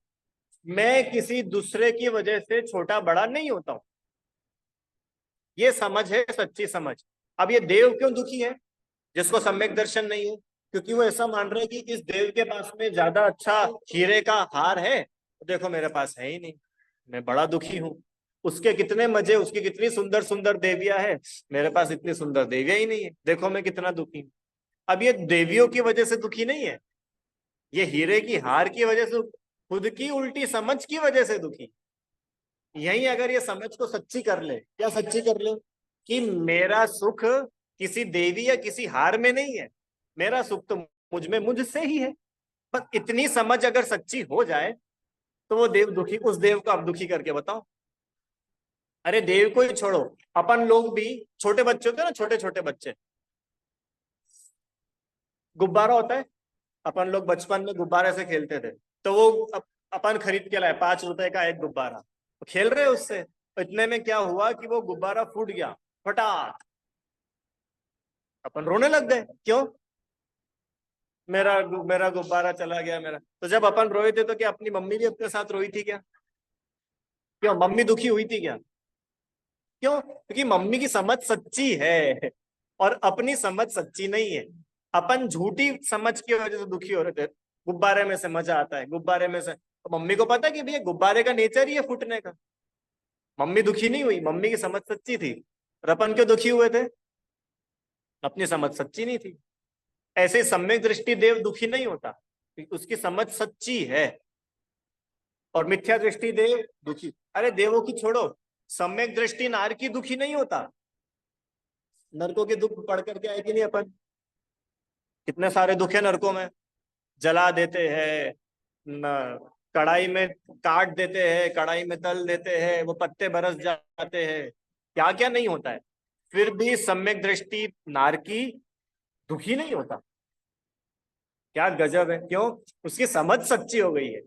मैं किसी दूसरे की वजह से छोटा बड़ा नहीं होता हूं। ये समझ है सच्ची समझ। अब ये देव क्यों दुखी है, जिसको सम्यक दर्शन नहीं है? क्योंकि वो ऐसा मान रहे हैं कि इस देव के पास में ज्यादा अच्छा हीरे का हार है, तो देखो मेरे पास है ही नहीं, मैं बड़ा दुखी हूं। उसके कितने मजे, उसकी कितनी सुंदर सुंदर देवियां है, मेरे पास इतनी सुंदर देवियां ही नहीं है, देखो मैं कितना दुखी हूं। अब ये देवियों की वजह से दुखी नहीं है, ये हीरे की हार की वजह से, खुद की उल्टी समझ की वजह से दुखी। यही अगर ये समझ को सच्ची कर ले, क्या सच्ची कर ले? कि मेरा सुख किसी देवी या किसी हार में नहीं है, मेरा सुख तो मुझ में, मुझसे ही है। पर इतनी समझ अगर सच्ची हो जाए, तो वो देव दुखी, उस देव को आप दुखी करके बताओ। अरे देव को ही छोड़ो, अपन लोग भी, छोटे बच्चे होते हैं ना, छोटे छोटे बच्चे, गुब्बारा होता है, अपन लोग बचपन में गुब्बारे से खेलते थे। तो वो अपन खरीद के लाए, 5 रुपए का एक गुब्बारा, तो खेल रहे उससे, तो इतने में क्या हुआ कि वो गुब्बारा फूट गया, फटाक। अपन रोने लग गए, क्यों? मेरा मेरा गुब्बारा चला गया मेरा। तो जब अपन रोए थे, तो क्या अपनी मम्मी भी अपने साथ रोई थी क्या? क्यों, मम्मी दुखी हुई थी क्या? क्यों? क्योंकि मम्मी की समझ सच्ची है, और अपनी समझ सच्ची नहीं है। अपन झूठी समझ की वजह से दुखी हो रहे थे। गुब्बारे में से मजा आता है, गुब्बारे में से, तो मम्मी को पता है कि भैया गुब्बारे का नेचर ही है फूटने का। मम्मी दुखी नहीं हुई, मम्मी की समझ सच्ची थी। और अपन क्यों दुखी हुए थे? अपनी समझ सच्ची नहीं थी। ऐसे सम्यक दृष्टि देव दुखी नहीं होता, क्योंकि उसकी समझ सच्ची है। और मिथ्या दृष्टि देव दुखी। अरे देवों की छोड़ो, सम्यक दृष्टि नार की दुखी नहीं होता। नरकों के दुख पढ़ करके आए कि नहीं अपन? कितने सारे दुख है नरकों में। जला देते हैं, न कढ़ाई में काट देते हैं, कढ़ाई में तल देते हैं, वो पत्ते बरस जाते हैं, क्या क्या नहीं होता है। फिर भी सम्यक दृष्टि नार की दुखी नहीं होता। क्या गजब है! क्यों? उसकी समझ सच्ची हो गई है।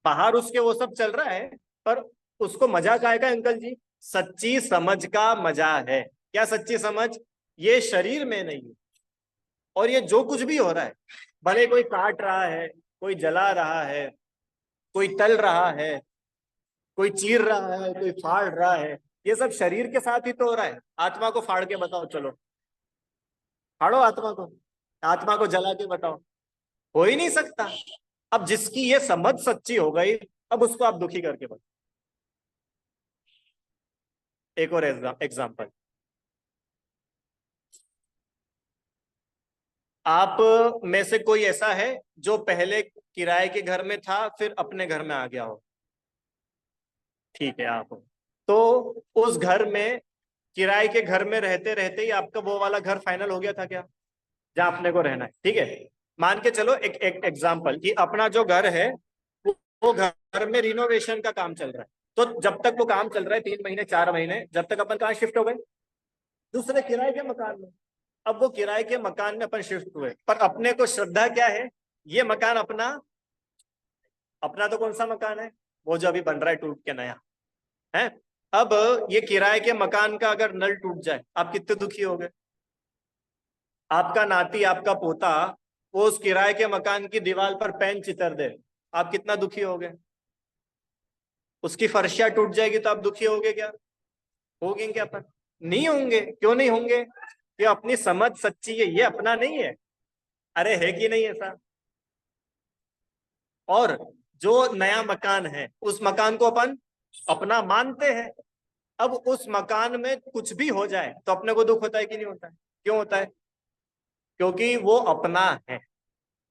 बाहर उसके वो सब चल रहा है, पर उसको मजा क्या आएगा अंकल जी? सच्ची समझ का मजा है। क्या सच्ची समझ? ये शरीर में नहीं है, और ये जो कुछ भी हो रहा है, भले कोई काट रहा है, कोई जला रहा है, कोई तल रहा है, कोई चीर रहा है, कोई फाड़ रहा है, ये सब शरीर के साथ ही तो हो रहा है। आत्मा को फाड़ के बताओ, चलो फाड़ो आत्मा को, आत्मा को जला के बताओ, हो ही नहीं सकता। अब जिसकी ये समझ सच्ची हो गई, अब उसको आप दुखी करके बताओ। एक और एग्जाम्पल, आप में से कोई ऐसा है जो पहले किराए के घर में था, फिर अपने घर में आ गया हो? ठीक है, आप हो। तो उस घर में, किराए के घर में रहते रहते ही आपका वो वाला घर फाइनल हो गया था क्या, जहां अपने को रहना है? ठीक है, मान के चलो एक एक एग्जाम्पल कि अपना जो घर है, वो घर में रिनोवेशन का काम चल रहा है। तो जब तक वो काम चल रहा है, 3 महीने 4 महीने, जब तक अपन कहाँ शिफ्ट हो गए? दूसरे किराए के मकान में। अब वो किराए के मकान में अपन शिफ्ट हुए, पर अपने को श्रद्धा क्या है? ये मकान अपना, अपना तो कौन सा मकान है? वो जो अभी बन रहा है टूट के नया है। अब ये किराए के मकान का अगर नल टूट जाए, आप कितने दुखी हो गए? आपका नाती, आपका पोता, वो उस किराए के मकान की दीवार पर पेन चितर दे, आप कितना दुखी हो गए? उसकी फर्शियां टूट जाएगी तो आप दुखी होगे क्या? होंगे क्या अपन? नहीं होंगे। क्यों नहीं होंगे? ये अपनी समझ सच्ची है, ये अपना नहीं है। अरे है कि नहीं ऐसा? और जो नया मकान है, उस मकान को अपन अपना मानते हैं। अब उस मकान में कुछ भी हो जाए तो अपने को दुख होता है कि नहीं होता है? क्यों होता है? क्योंकि वो अपना है,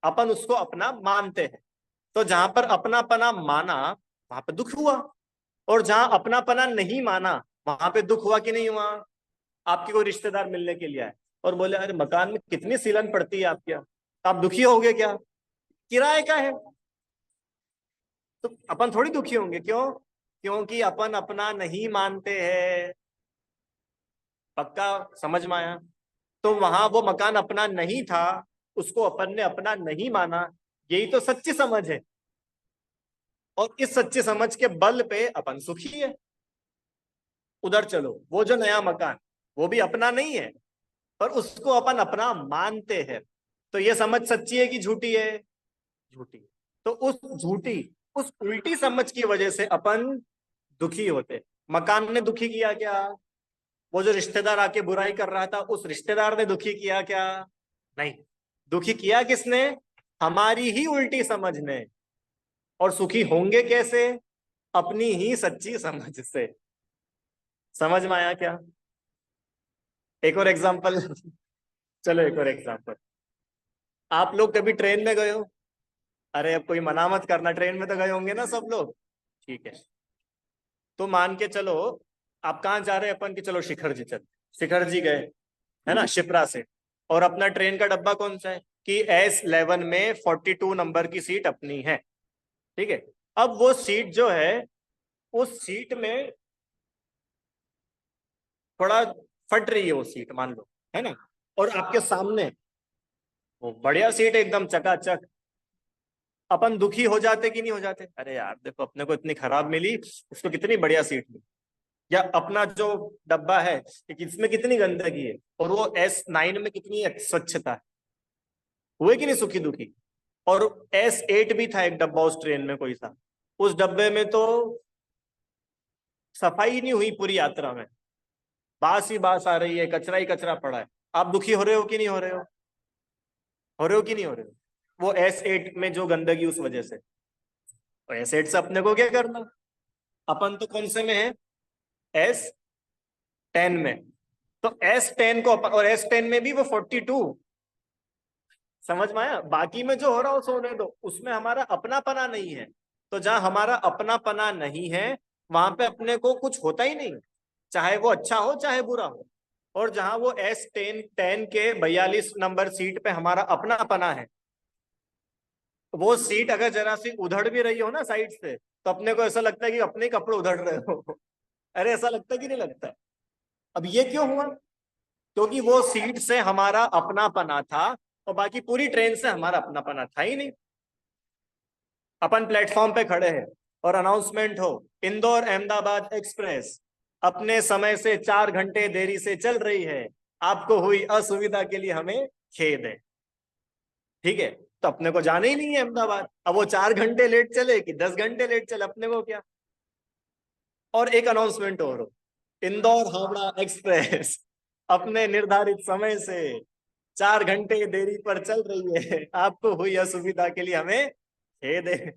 अपन उसको अपना मानते हैं। तो जहां पर अपनापना माना वहां पे दुख हुआ, और जहां अपनापना नहीं माना वहां पे दुख हुआ कि नहीं हुआ? आपके कोई रिश्तेदार मिलने के लिए आए और बोले अरे मकान में कितनी सीलन पड़ती है आपके यहाँ, तो आप दुखी होगे क्या? किराए का है, तो अपन थोड़ी दुखी होंगे। क्यों? क्योंकि अपन अपना नहीं मानते हैं। पक्का समझ में आया? तो वहां वो मकान अपना नहीं था, उसको अपन ने अपना नहीं माना। यही तो सच्ची समझ है, और इस सच्ची समझ के बल पे अपन सुखी है। उधर चलो, वो जो नया मकान, वो भी अपना नहीं है, पर उसको अपन अपना मानते हैं। तो ये समझ सच्ची है कि झूठी है? झूठी। तो उस झूठी, उस उल्टी समझ की वजह से अपन दुखी होते। मकान ने दुखी किया क्या? वो जो रिश्तेदार आके बुराई कर रहा था, उस रिश्तेदार ने दुखी किया क्या? नहीं। दुखी किया किसने? हमारी ही उल्टी समझ ने। और सुखी होंगे कैसे? अपनी ही सच्ची समझ से। समझ में आया क्या? एक और एग्जांपल चलो एक और एग्जांपल। आप लोग कभी ट्रेन में गए हो? अरे अब कोई मना मत करना, ट्रेन में तो गए होंगे ना सब लोग। ठीक है, तो मान के चलो आप कहाँ जा रहे हैं अपन की, चलो शिखर जी चल, शिखर जी गए, है ना, शिप्रा से। और अपना ट्रेन का डब्बा कौन सा है? कि S11 में 42 नंबर की सीट अपनी है। ठीक है। अब वो सीट जो है, उस सीट में थोड़ा फट रही है वो सीट, मान लो, है ना। और आपके सामने वो बढ़िया सीट है, एकदम चकाचक। अपन दुखी हो जाते कि नहीं हो जाते? अरे यार देखो, अपने को इतनी खराब मिली, उसको कितनी बढ़िया सीट मिली। या अपना जो डब्बा है कि इसमें कितनी गंदगी है, और वो S9 में कितनी स्वच्छता है। हुए कि नहीं सुखी दुखी? और S8 भी था एक डब्बा उस ट्रेन में कोई सा, उस डब्बे में तो सफाई नहीं हुई पूरी यात्रा में, बास ही बास आ रही है, कचरा ही कचरा पड़ा है। आप दुखी हो रहे हो कि नहीं हो रहे हो? हो रहे हो कि नहीं हो रहे हो? वो S8 में जो गंदगी उस वजह से। तो S8 से अपने को क्या करना? अपन तो कौन से में है? S10 में। तो S10 को अपन, और S10 में भी वो 42। समझ में आया? बाकी में जो हो रहा हो सोने दो, उसमें हमारा अपनापना नहीं है। तो जहां हमारा अपनापना नहीं है वहां पे अपने को कुछ होता ही नहीं, चाहे वो अच्छा हो चाहे बुरा हो। और जहां वो S10 के 42 नंबर सीट पे हमारा अपनापना है, वो सीट अगर जरा सी उधड़ भी रही हो ना साइड से, तो अपने को ऐसा लगता है कि अपने ही कपड़े उधड़ रहे हो। अरे ऐसा लगता है कि नहीं लगता है? अब ये क्यों हुआ? क्योंकि वो सीट से हमारा अपनापना था, और बाकी पूरी ट्रेन से हमारा अपनापना था ही नहीं। अपन प्लेटफॉर्म पे खड़े हैं और अनाउंसमेंट हो, इंदौर अहमदाबाद एक्सप्रेस अपने समय से 4 घंटे देरी से चल रही है, आपको हुई असुविधा के लिए हमें खेद है। ठीक है, तो अपने को जाना ही नहीं है अहमदाबाद। अब वो 4 घंटे लेट चले कि 10 घंटे लेट चले, अपने को क्या। और एक अनाउंसमेंट और हो, इंदौर हावड़ा एक्सप्रेस अपने निर्धारित समय से 4 घंटे देरी पर चल रही है, आपको हुई असुविधा के लिए हमें खेद है।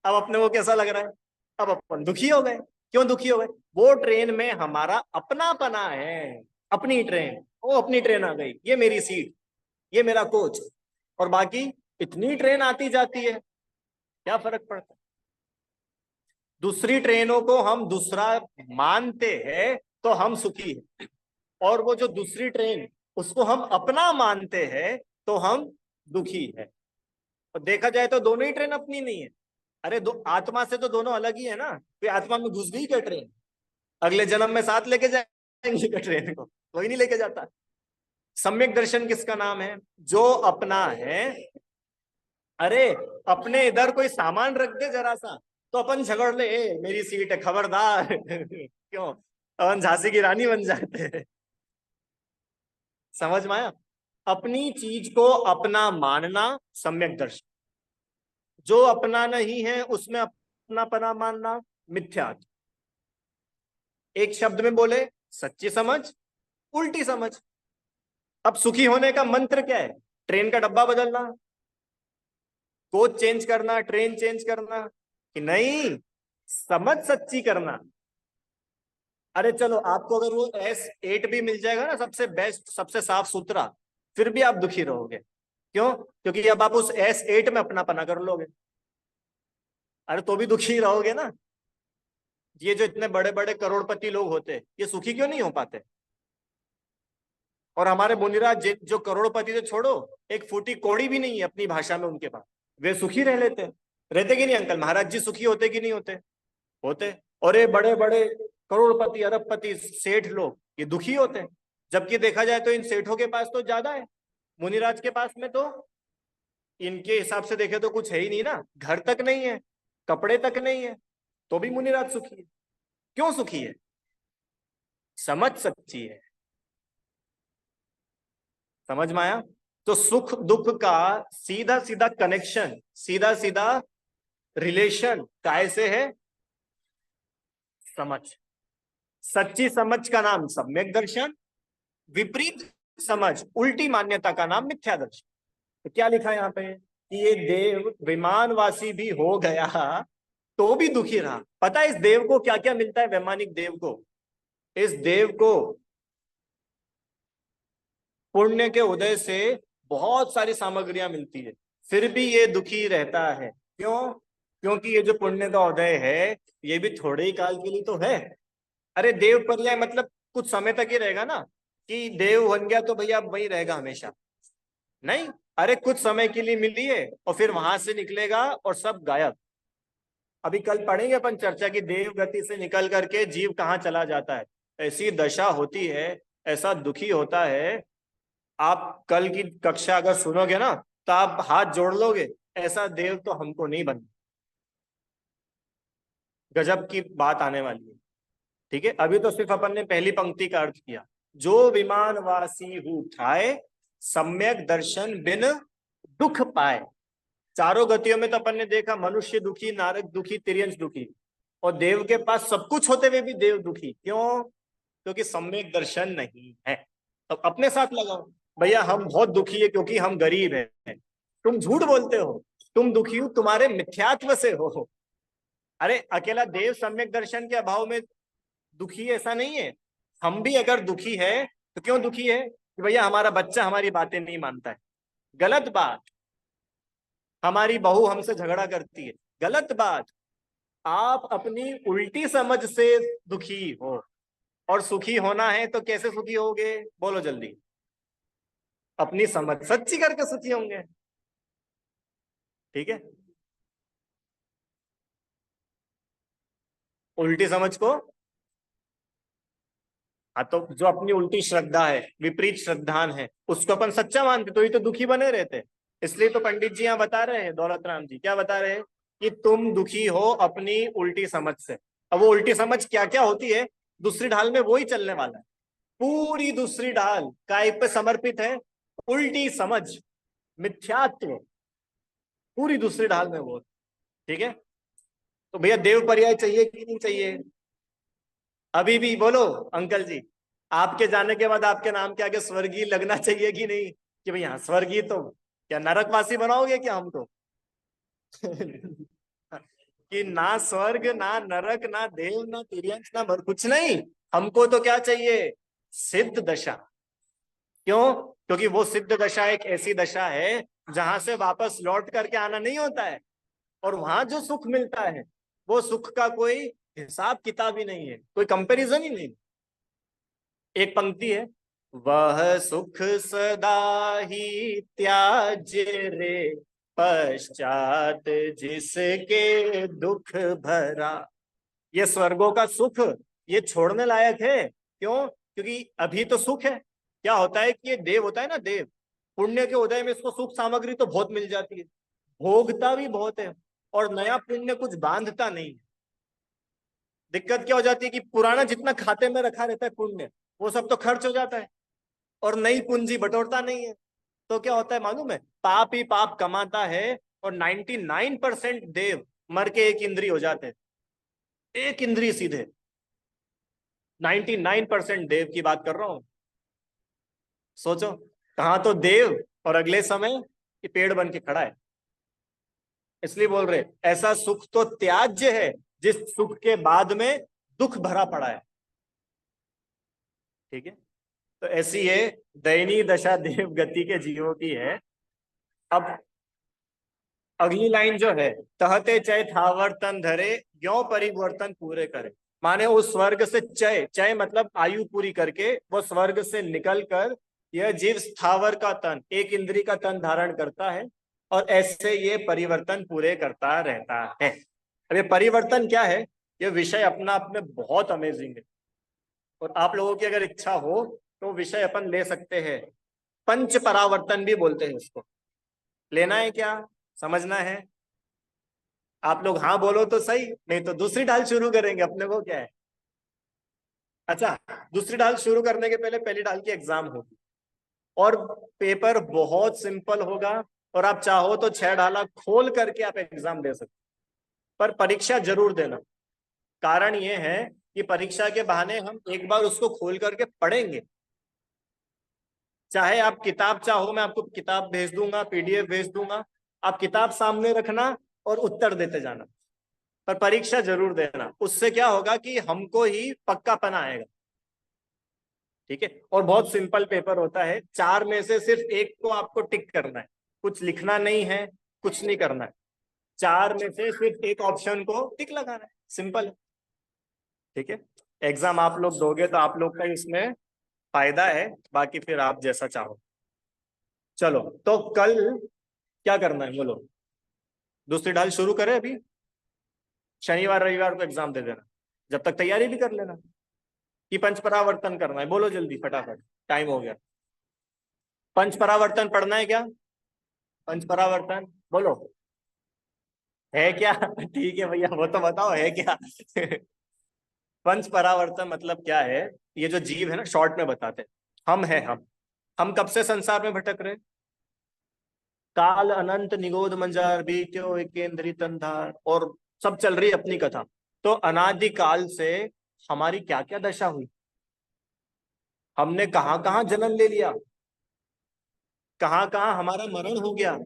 अब अपने को कैसा लग रहा है? अब अपन दुखी हो गए। क्यों दुखी हो गए? वो ट्रेन में हमारा अपनापना है, अपनी ट्रेन, वो अपनी ट्रेन आ गई, ये मेरी सीट, ये मेरा कोच। और बाकी इतनी ट्रेन आती जाती है, क्या फर्क पड़ता है? दूसरी ट्रेनों को हम दूसरा मानते हैं तो हम सुखी हैं, और वो जो दूसरी ट्रेन, उसको हम अपना मानते हैं तो हम दुखी है। और देखा जाए तो दोनों ही ट्रेन अपनी नहीं है। अरे दो आत्मा से तो दोनों अलग ही है ना। फिर आत्मा में घुस गई क्या ट्रेन? अगले जन्म में साथ लेके जाएंगे क्या ट्रेन को? कोई नहीं लेके जाता। सम्यक दर्शन किसका नाम है? जो अपना है। अरे अपने इधर कोई सामान रख दे जरा सा, तो अपन झगड़ ले, मेरी सीट है खबरदार। क्यों? अपन झांसी की रानी बन जाते हैं। समझ में आया? अपनी चीज को अपना मानना सम्यक दर्शन, जो अपना नहीं है उसमें अपनापना मानना मिथ्या। एक शब्द में बोले, सच्ची समझ, उल्टी समझ। अब सुखी होने का मंत्र क्या है? ट्रेन का डब्बा बदलना, कोच चेंज करना, ट्रेन चेंज करना? कि नहीं, समझ सच्ची करना। अरे चलो, आपको अगर वो S8 भी मिल जाएगा ना, सबसे बेस्ट, सबसे साफ सुथरा, फिर भी आप दुखी रहोगे। क्यों? क्योंकि अब आप उस S8 में अपना पना कर लोगे। अरे तो भी दुखी रहोगे ना। ये जो इतने बड़े बड़े करोड़पति लोग होते, ये सुखी क्यों नहीं हो पाते? और हमारे मुनिराज जो करोड़पति तो छोड़ो, एक फूटी कौड़ी भी नहीं है अपनी भाषा में उनके पास, वे सुखी रह लेते। रहते कि नहीं अंकल? महाराज जी सुखी होते कि नहीं होते? होते। और ये बड़े बड़े करोड़पति, अरबपति, सेठ लोग, ये दुखी होते हैं। जबकि देखा जाए तो इन सेठों के पास तो ज्यादा है, मुनिराज के पास में तो इनके हिसाब से देखे तो कुछ है ही नहीं ना, घर तक नहीं है, कपड़े तक नहीं है, तो भी मुनिराज सुखी है। क्यों सुखी है? समझ सच्ची है। समझ में आया? तो सुख दुख का सीधा सीधा कनेक्शन, सीधा सीधा रिलेशन कैसे है? समझ। सच्ची समझ का नाम सम्यक दर्शन, विपरीत समझ, उल्टी मान्यता का नाम मिथ्या दर्शन। तो क्या लिखा है यहाँ पे कि ये देव विमानवासी भी हो गया तो भी दुखी रहा। पता है इस देव को क्या क्या मिलता है? वैमानिक देव को, इस देव को पुण्य के उदय से बहुत सारी सामग्रियां मिलती है, फिर भी ये दुखी रहता है। क्यों? क्योंकि ये जो पुण्य का उदय है, ये भी थोड़े ही काल के लिए तो है। अरे देव पर्याय मतलब कुछ समय तक ही रहेगा ना, कि देव बन गया तो भैया अब वही रहेगा हमेशा? नहीं। अरे कुछ समय के लिए मिली है और फिर वहां से निकलेगा और सब गायब। अभी कल पढ़ेंगे अपन चर्चा की, देव गति से निकल करके जीव कहाँ चला जाता है। ऐसी दशा होती है, ऐसा दुखी होता है। आप कल की कक्षा अगर सुनोगे ना, तो आप हाथ जोड़ लोगे, ऐसा देव तो हमको नहीं बन। गजब की बात आने वाली है। ठीक है, अभी तो सिर्फ अपन ने पहली पंक्ति का अर्थ किया। जो विमानवासी हूँ ठाए, सम्यक दर्शन बिन दुख पाए। चारों गतियों में तो अपन ने देखा, मनुष्य दुखी, नारक दुखी, तिर्यंश दुखी, और देव के पास सब कुछ होते हुए भी देव दुखी। क्यों? क्योंकि सम्यक दर्शन नहीं है। अब अपने साथ लगाओ, भैया हम बहुत दुखी है क्योंकि हम गरीब हैं। तुम झूठ बोलते हो, तुम दुखी हो तुम्हारे मिथ्यात्व से हो। अरे अकेला देव सम्यक दर्शन के अभाव में दुखी है ऐसा नहीं है। हम भी अगर दुखी है तो क्यों दुखी है? कि भैया हमारा बच्चा हमारी बातें नहीं मानता है, गलत बात। हमारी बहू हमसे झगड़ा करती है, गलत बात। आप अपनी उल्टी समझ से दुखी हो, और सुखी होना है तो कैसे सुखी होगे? बोलो जल्दी। अपनी समझ सच्ची करके सुखी होंगे। ठीक है, उल्टी समझ को, हाँ तो जो अपनी उल्टी श्रद्धा है, विपरीत श्रद्धान है, उसको अपन सच्चा मानते तो ये तो दुखी बने रहते। इसलिए तो पंडित जी यहाँ बता रहे हैं, दौलत राम जी क्या बता रहे हैं, कि तुम दुखी हो अपनी उल्टी समझ से। अब वो उल्टी समझ क्या क्या होती है, दूसरी ढाल में वही चलने वाला है। पूरी दूसरी ढाल काय पे समर्पित है? उल्टी समझ, मिथ्यात्व, पूरी दूसरी ढाल में वो। ठीक है, तो भैया देव पर्याय चाहिए कि नहीं चाहिए? अभी भी बोलो अंकल जी, आपके जाने के बाद आपके नाम के आगे स्वर्गीय लगना चाहिए कि नहीं? कि भैया स्वर्गीय तो क्या नरकवासी बनाओगे क्या हमको? कि ना स्वर्ग ना नरक ना देव ना तिर्यंश ना कुछ नहीं, हमको तो क्या चाहिए? सिद्ध दशा। क्यों? क्योंकि वो सिद्ध दशा एक ऐसी दशा है जहां से वापस लौट करके आना नहीं होता है, और वहां जो सुख मिलता है, वो सुख का कोई हिसाब किताब ही नहीं है, कोई कंपैरिजन ही नहीं। एक पंक्ति है, वह सुख सदा ही त्याज्य रे, पश्चात जिसके दुख भरा। ये स्वर्गों का सुख, ये छोड़ने लायक है। क्यों? क्योंकि अभी तो सुख है। क्या होता है कि ये देव होता है ना, देव पुण्य के उदय में इसको सुख सामग्री तो बहुत मिल जाती है, भोगता भी बहुत है, और नया पुण्य कुछ बांधता नहीं। दिक्कत क्या हो जाती है कि पुराना जितना खाते में रखा रहता है पुण्य, वो सब तो खर्च हो जाता है, और नई पूंजी बटोरता नहीं है। तो क्या होता है मालूम है? पाप ही पाप कमाता है, और 99% देव मर के एक इंद्री हो जाते हैं। एक इंद्री सीधे, 99% देव की बात कर रहा हूं। सोचो, कहां तो देव और अगले समय ये पेड़ बन के खड़ा है। इसलिए बोल रहे ऐसा सुख तो त्याज्य है जिस सुख के बाद में दुख भरा पड़ा है। ठीक है, तो ऐसी ये दयनीय दशा देव गति के जीवों की है। अब अगली लाइन जो है, तहते चय थावर तन धरे यो परिवर्तन पूरे करे। माने उस स्वर्ग से चय, चय मतलब आयु पूरी करके वो स्वर्ग से निकल कर यह जीव स्थावर का तन, एक इंद्री का तन धारण करता है और ऐसे ये परिवर्तन पूरे करता रहता है। अब ये परिवर्तन क्या है, ये विषय अपना आप में बहुत अमेजिंग है और आप लोगों की अगर इच्छा हो तो विषय अपन ले सकते हैं। पंच परावर्तन भी बोलते हैं इसको। लेना है क्या, समझना है? आप लोग हाँ बोलो तो सही, नहीं तो दूसरी ढाल शुरू करेंगे, अपने को क्या है। अच्छा, दूसरी ढाल शुरू करने के पहले पहली ढाल की एग्जाम होगी और पेपर बहुत सिंपल होगा और आप चाहो तो 6 ढाला खोल करके आप एग्जाम दे सकते, पर परीक्षा जरूर देना। कारण ये है कि परीक्षा के बहाने हम एक बार उसको खोल करके पढ़ेंगे। चाहे आप किताब चाहो, मैं आपको किताब भेज दूंगा, पीडीएफ भेज दूंगा, आप किताब सामने रखना और उत्तर देते जाना, पर परीक्षा जरूर देना। उससे क्या होगा कि हमको ही पक्कापना आएगा। ठीक है, और बहुत सिंपल पेपर होता है, 4 में से सिर्फ एक को आपको टिक करना है, कुछ लिखना नहीं है, कुछ नहीं करना है। 4 में से सिर्फ एक ऑप्शन को टिक लगाना है, सिंपल है। ठीक है, एग्जाम आप लोग दोगे तो आप लोग का इसमें फायदा है, बाकी फिर आप जैसा चाहो। चलो, तो कल क्या करना है बोलो? दूसरी ढाल शुरू करें अभी? शनिवार रविवार को एग्जाम दे देना, जब तक तैयारी भी कर लेना कि पंच परावर्तन करना है। बोलो जल्दी फटाफट, टाइम हो गया। पंच परावर्तन पढ़ना है क्या? पंच परावर्तन बोलो, है क्या? ठीक है भैया, वो तो बताओ है क्या? पंच परावर्तन मतलब क्या है? ये जो जीव है ना, शॉर्ट में बताते हैं। हम है, हम कब से संसार में भटक रहे? काल अनंत निगोद मंजार बीत्यो एकेंद्री तंधार, और सब चल रही है अपनी कथा। तो अनादि काल से हमारी क्या क्या दशा हुई, हमने कहां कहां जन्म ले लिया, कहां कहां हमारा मरण हो गया,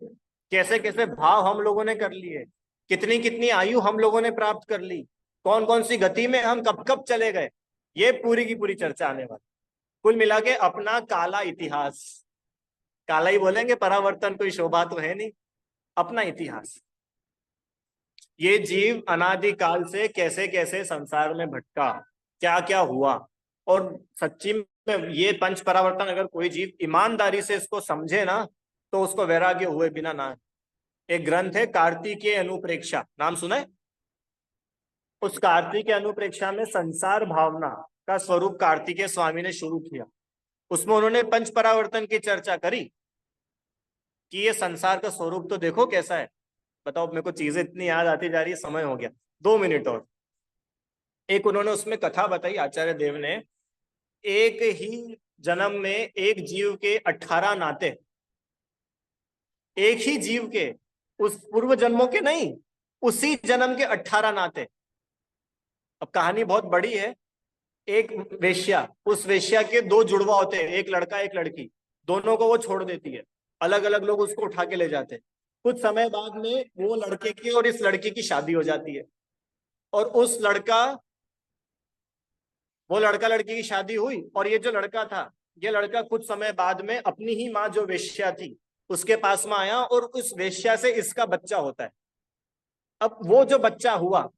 कैसे कैसे भाव हम लोगों ने कर लिए, कितनी कितनी आयु हम लोगों ने प्राप्त कर ली, कौन कौन सी गति में हम कब कब चले गए, ये पूरी की पूरी चर्चा आने वाली। कुल मिला के अपना काला इतिहास, काला ही बोलेंगे, परावर्तन कोई शोभा तो है नहीं, अपना इतिहास। ये जीव अनादि काल से कैसे कैसे संसार में भटका, क्या क्या हुआ, और सच्ची में ये पंच परावर्तन अगर कोई जीव ईमानदारी से इसको समझे ना, तो उसको वैराग्य हुए बिना ना। एक ग्रंथ है कार्तिकेय अनुप्रेक्षा, नाम सुना है? उस कार्तिकेय अनुप्रेक्षा में संसार भावना का स्वरूप कार्तिकेय स्वामी ने शुरू किया। उसमें उन्होंने पंच परावर्तन की चर्चा करी कि ये संसार का स्वरूप तो देखो कैसा है। बताओ, मेरे को चीजें इतनी याद आती जा रही है, समय हो गया, 2 मिनट और। एक उन्होंने उसमें कथा बताई आचार्य देव ने, एक ही जन्म में एक जीव के 18 नाते, एक ही जीव के, उस पूर्व जन्मों के नहीं, उसी जन्म के 18 नाते। अब कहानी बहुत बड़ी है। एक वेश्या, उस वेश्या के 2 जुड़वा होते हैं, एक लड़का एक लड़की, दोनों को वो छोड़ देती है, अलग अलग लोग उसको उठा के ले जाते हैं। कुछ समय बाद में वो लड़के की और इस लड़की की शादी हो जाती है, और वो लड़का लड़की की शादी हुई, और ये जो लड़का था, ये लड़का कुछ समय बाद में अपनी ही माँ जो वेश्या थी उसके पास में आया, और उस वेश्या से इसका बच्चा होता है। अब वो जो बच्चा हुआ,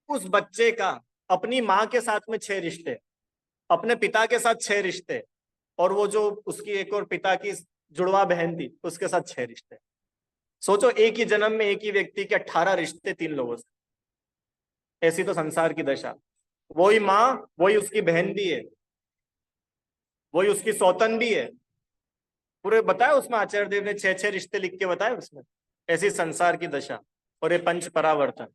उस बच्चे का अपनी माँ के साथ में 6 रिश्ते, अपने पिता के साथ 6 रिश्ते, और वो जो उसकी एक और पिता की जुड़वा बहन थी उसके साथ 6 रिश्ते। सोचो, एक ही जन्म में एक ही व्यक्ति के 18 रिश्ते 3 लोगों से। ऐसी तो संसार की दशा। वही माँ, वही उसकी बहन भी है, वही उसकी सौतन भी है। पूरे बताया उसमें आचार्य देव ने, 6 6 रिश्ते लिख के बताए उसमें। ऐसी संसार की दशा, और ये पंच परावर्तन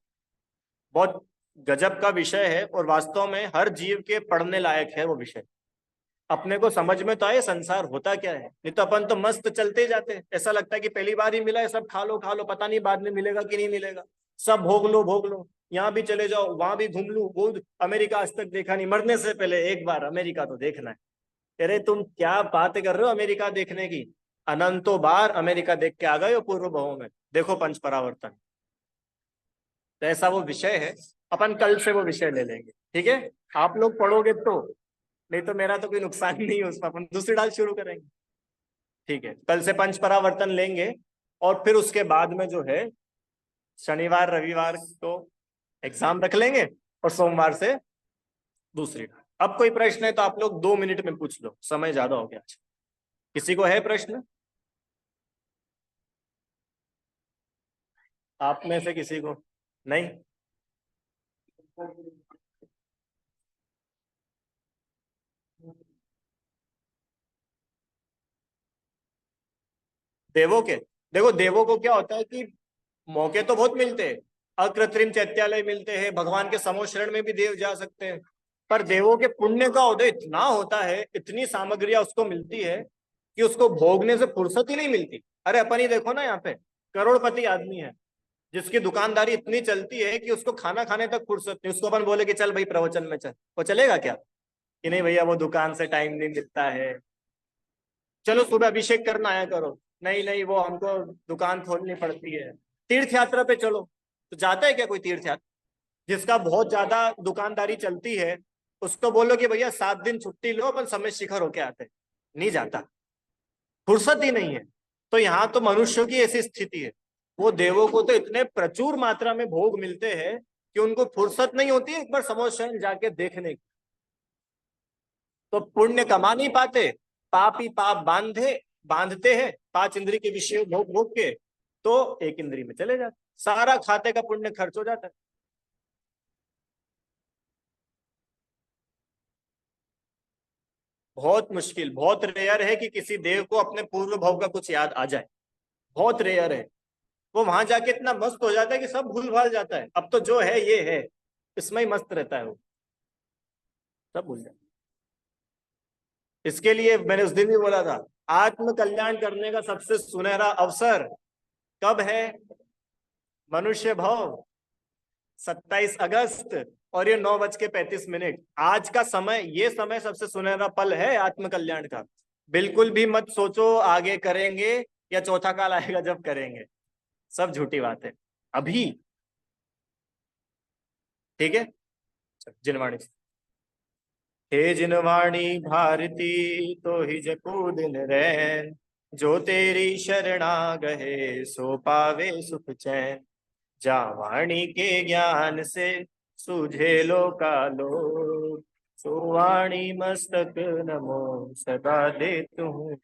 बहुत गजब का विषय है, और वास्तव में हर जीव के पढ़ने लायक है वो विषय। अपने को समझ में तो आए संसार होता क्या है, नहीं तो अपन तो मस्त चलते ही जाते हैं। ऐसा लगता है कि पहली बार ही मिला है, सब खा लो, पता नहीं बाद में मिलेगा कि नहीं मिलेगा, सब भोग लो, यहाँ भी चले जाओ, वहां भी घूम लू, वो अमेरिका आज तक देखा नहीं, मरने से पहले एक बार अमेरिका तो देखना है। अरे तुम क्या बात कर रहे हो अमेरिका देखने की, अनंतों बार अमेरिका देख के आ गए हो पूर्व भाव में। देखो पंच परावर्तन, तो ऐसा वो विषय है, अपन कल से वो विषय ले लेंगे। ठीक है, आप लोग पढ़ोगे तो नहीं तो मेरा तो कोई नुकसान नहीं है उसमें, अपन दूसरी डाल शुरू करेंगे। ठीक है, कल से पंच परावर्तन लेंगे, और फिर उसके बाद में जो है शनिवार रविवार को एग्जाम रख लेंगे, और सोमवार से दूसरी डाल। अब कोई प्रश्न है तो आप लोग 2 मिनट में पूछ लो, समय ज्यादा हो गया आज। किसी को है प्रश्न? आप में से किसी को? नहीं। देवों के, देखो देवों को क्या होता है कि मौके तो बहुत मिलते हैं, अकृत्रिम चैत्यालय मिलते हैं, भगवान के समोशरण में भी देव जा सकते हैं, पर देवों के पुण्य का उदय इतना होता है, इतनी सामग्रियां उसको मिलती है कि उसको भोगने से फुर्सत ही नहीं मिलती। अरे अपन ही देखो ना, यहाँ पे करोड़पति आदमी है जिसकी दुकानदारी इतनी चलती है कि उसको खाना खाने तक फुर्सत नहीं। उसको अपन बोले कि चल भाई प्रवचन में चल, वो चलेगा क्या? कि नहीं भैया वो दुकान से टाइम नहीं मिलता है। चलो सुबह अभिषेक करना आया करो, नहीं नहीं वो हमको दुकान खोलनी पड़ती है। तीर्थ यात्रा पे चलो, तो जाता है क्या कोई तीर्थ यात्रा? जिसका बहुत ज्यादा दुकानदारी चलती है, उसको बोलो कि भैया 7 दिन छुट्टी लो, अपन समय शिखर होके आते हैं, नहीं जाता, फुर्सत ही नहीं है। तो यहाँ तो मनुष्यों की ऐसी स्थिति है। वो देवों को तो इतने प्रचुर मात्रा में भोग मिलते हैं कि उनको फुर्सत नहीं होती है एक बार समोशरण जाके देखने की। तो पुण्य कमा नहीं पाते, पाप ही पाप बांधते हैं 5 इंद्री के विषय भोग भोग के, तो एक इंद्री में चले जाते, सारा खाते का पुण्य खर्च हो जाता है। बहुत मुश्किल, बहुत रेयर है कि किसी देव को अपने पूर्व भाव का कुछ याद आ जाए, बहुत रेयर है। वो वहां जाके इतना मस्त हो जाता है कि सब भूल भाल जाता है, अब तो जो है ये है, इसमें ही मस्त रहता है वो, सब भूल जाता है। इसके लिए मैंने उस दिन भी बोला था, आत्म कल्याण करने का सबसे सुनहरा अवसर कब है? मनुष्य भाव 27 अगस्त, और ये 9:35। आज का समय, ये समय सबसे सुनहरा पल है आत्म कल्याण का। बिल्कुल भी मत सोचो आगे करेंगे या चौथा काल आएगा जब करेंगे, सब झूठी बात है अभी। ठीक है, जिनवाणी। हे जिनवाणी भारती, तो ही जपू दिन रैन, जो तेरी शरणा गए सो पावे सुख चैन। जा वाणी के ज्ञान से सूझे लोकालोक, सो वाणी मस्तक नमो सदा देतु हूँ।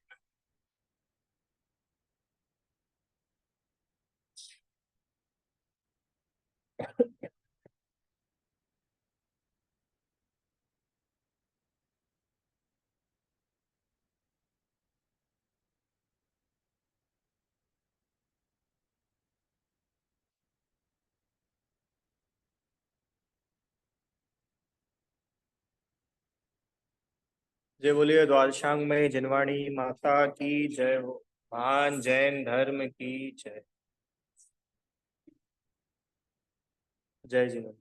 जय बोलिए द्वादशांग में जिनवाणी माता की जय हो। महान जैन धर्म की जय। जय जिन।